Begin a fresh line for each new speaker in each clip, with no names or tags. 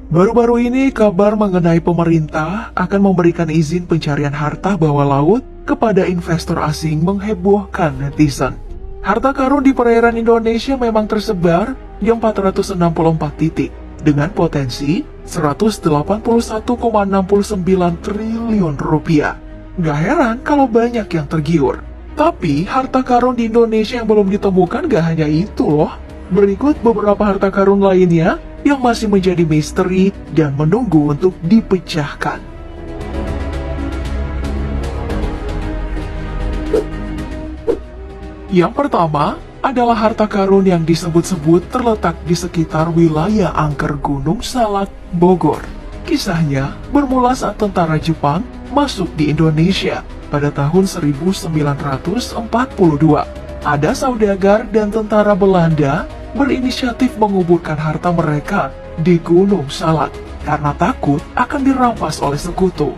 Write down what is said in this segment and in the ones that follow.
Baru-baru ini kabar mengenai pemerintah akan memberikan izin pencarian harta bawah laut kepada investor asing menghebohkan netizen. Harta karun di perairan Indonesia memang tersebar di 464 titik dengan potensi 181,69 triliun rupiah. Gak heran kalau banyak yang tergiur. Tapi harta karun di Indonesia yang belum ditemukan gak hanya itu loh. Berikut beberapa harta karun lainnya yang masih menjadi misteri dan menunggu untuk dipecahkan. Yang pertama adalah harta karun yang disebut-sebut terletak di sekitar wilayah angker Gunung Salak, Bogor. Kisahnya bermula saat tentara Jepang masuk di Indonesia pada tahun 1942. Ada saudagar dan tentara Belanda berinisiatif menguburkan harta mereka di Gunung Salak karena takut akan dirampas oleh sekutu.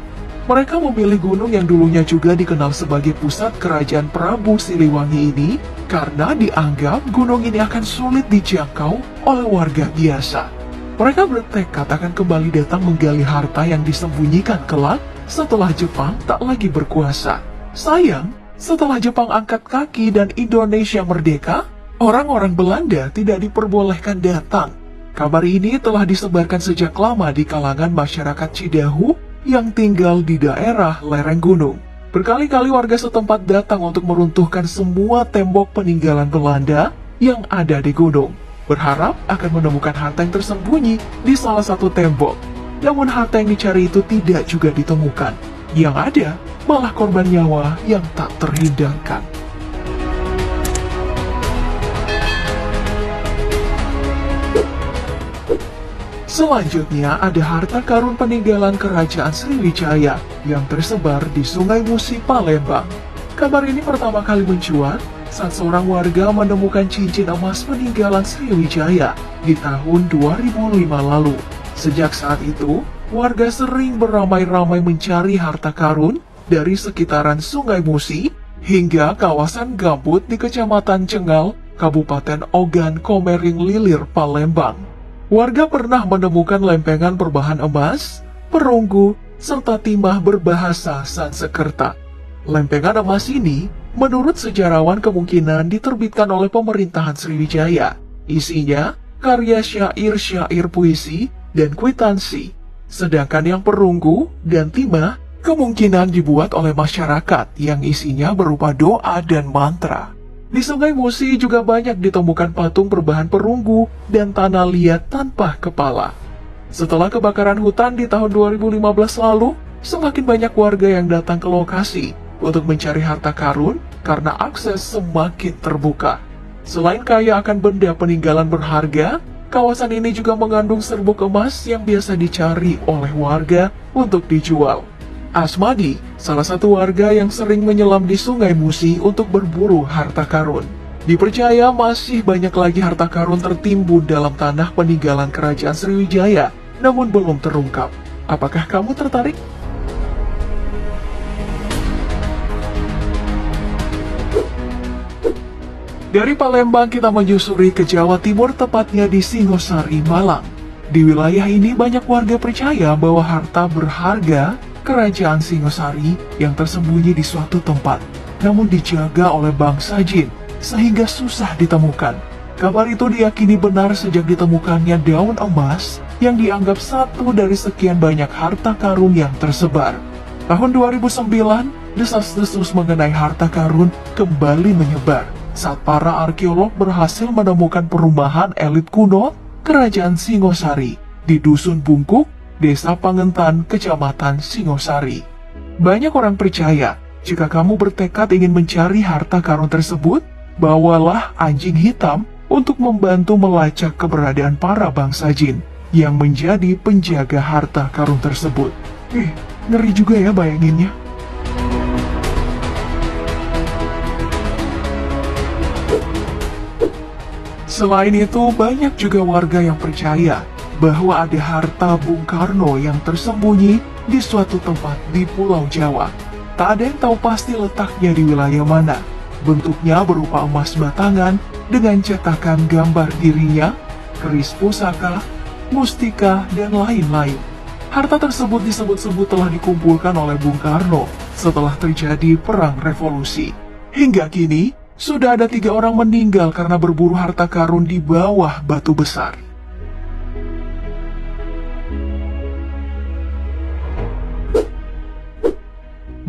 Mereka memilih gunung yang dulunya juga dikenal sebagai pusat kerajaan Prabu Siliwangi ini karena dianggap gunung ini akan sulit dijangkau oleh warga biasa. Mereka bertekad akan kembali datang menggali harta yang disembunyikan kelak setelah Jepang tak lagi berkuasa. Sayang, setelah Jepang angkat kaki dan Indonesia merdeka, orang-orang Belanda tidak diperbolehkan datang. Kabar ini telah disebarkan sejak lama di kalangan masyarakat Cidahu yang tinggal di daerah lereng gunung. Berkali-kali warga setempat datang untuk meruntuhkan semua tembok peninggalan Belanda yang ada di gunung, berharap akan menemukan harta yang tersembunyi di salah satu tembok. Namun harta yang dicari itu tidak juga ditemukan. Yang ada malah korban nyawa yang tak terhindarkan. Selanjutnya ada harta karun peninggalan Kerajaan Sriwijaya yang tersebar di Sungai Musi, Palembang. Kabar ini pertama kali mencuat saat seorang warga menemukan cincin emas peninggalan Sriwijaya di tahun 2005 lalu. Sejak saat itu, warga sering beramai-ramai mencari harta karun dari sekitaran Sungai Musi hingga kawasan gambut di Kecamatan Cengal, Kabupaten Ogan Komering Ilir, Palembang. Warga pernah menemukan lempengan berbahan emas, perunggu, serta timah berbahasa Sanskerta. Lempengan emas ini, menurut sejarawan kemungkinan diterbitkan oleh pemerintahan Sriwijaya. Isinya karya syair-syair puisi dan kwitansi. Sedangkan yang perunggu dan timah kemungkinan dibuat oleh masyarakat yang isinya berupa doa dan mantra. Di Sungai Musi juga banyak ditemukan patung berbahan perunggu dan tanah liat tanpa kepala. Setelah kebakaran hutan di tahun 2015 lalu, semakin banyak warga yang datang ke lokasi untuk mencari harta karun karena akses semakin terbuka. Selain kaya akan benda peninggalan berharga, kawasan ini juga mengandung serbuk emas yang biasa dicari oleh warga untuk dijual. Asmadi, salah satu warga yang sering menyelam di Sungai Musi untuk berburu harta karun. Dipercaya masih banyak lagi harta karun tertimbun dalam tanah peninggalan Kerajaan Sriwijaya, namun belum terungkap. Apakah kamu tertarik? Dari Palembang kita menyusuri ke Jawa Timur, tepatnya di Singosari, Malang. Di wilayah ini banyak warga percaya bahwa harta berharga Kerajaan Singosari yang tersembunyi di suatu tempat, namun dijaga oleh bangsa jin, sehingga susah ditemukan. Kabar itu diyakini benar sejak ditemukannya daun emas yang dianggap satu dari sekian banyak harta karun yang tersebar. Tahun 2009, desas-desus mengenai harta karun kembali menyebar saat para arkeolog berhasil menemukan perumahan elit kuno Kerajaan Singosari di Dusun Bungkuk, Desa Pangentan, Kecamatan Singosari. Banyak orang percaya, jika kamu bertekad ingin mencari harta karun tersebut, bawalah anjing hitam untuk membantu melacak keberadaan para bangsa jin yang menjadi penjaga harta karun tersebut. Ngeri juga ya bayanginnya. Selain itu, banyak juga warga yang percaya bahwa ada harta Bung Karno yang tersembunyi di suatu tempat di Pulau Jawa. Tak ada yang tahu pasti letaknya di wilayah mana. Bentuknya berupa emas batangan dengan cetakan gambar dirinya, keris pusaka, mustika, dan lain-lain. Harta tersebut disebut-sebut telah dikumpulkan oleh Bung Karno setelah terjadi Perang Revolusi. Hingga kini, sudah ada 3 orang meninggal karena berburu harta karun di bawah batu besar.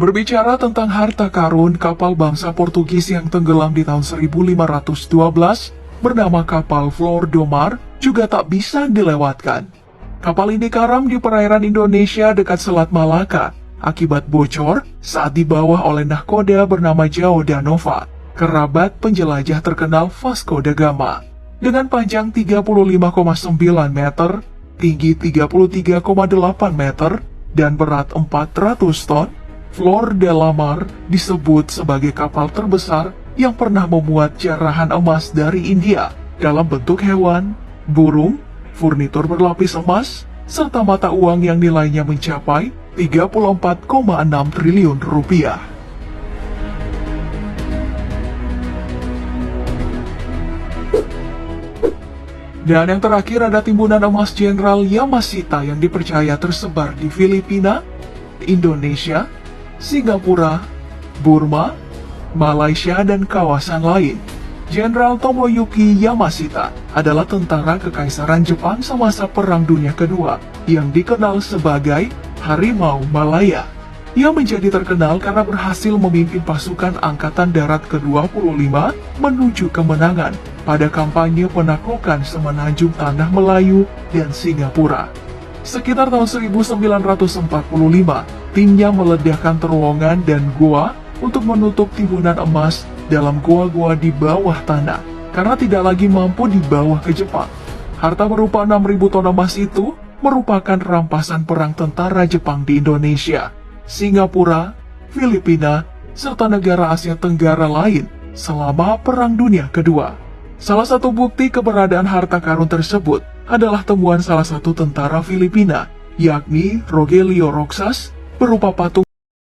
Berbicara tentang harta karun, kapal bangsa Portugis yang tenggelam di tahun 1512 bernama kapal Flor do Mar juga tak bisa dilewatkan. Kapal ini karam di perairan Indonesia dekat Selat Malaka akibat bocor saat dibawa oleh nahkoda bernama João da Nova, kerabat penjelajah terkenal Vasco da Gama. Dengan panjang 35,9 meter, tinggi 33,8 meter, dan berat 400 ton, Flor de la Mar disebut sebagai kapal terbesar yang pernah memuat jarahan emas dari India dalam bentuk hewan, burung, furnitur berlapis emas, serta mata uang yang nilainya mencapai 34,6 triliun rupiah. Dan yang terakhir ada timbunan emas Jenderal Yamashita yang dipercaya tersebar di Filipina, Indonesia, Singapura, Burma, Malaysia, dan kawasan lain. Jenderal Tomoyuki Yamashita adalah tentara kekaisaran Jepang semasa Perang Dunia Kedua yang dikenal sebagai Harimau Malaya. Ia menjadi terkenal karena berhasil memimpin pasukan Angkatan Darat ke-25 menuju kemenangan pada kampanye penaklukan semenanjung Tanah Melayu dan Singapura. Sekitar tahun 1945, timnya meledakkan terowongan dan goa untuk menutup timbunan emas dalam goa-goa di bawah tanah karena tidak lagi mampu dibawa ke Jepang. Harta berupa 6.000 ton emas itu merupakan rampasan perang tentara Jepang di Indonesia, Singapura, Filipina, serta negara Asia Tenggara lain selama Perang Dunia Kedua. Salah satu bukti keberadaan harta karun tersebut adalah temuan salah satu tentara Filipina, yakni Rogelio Roxas, berupa patung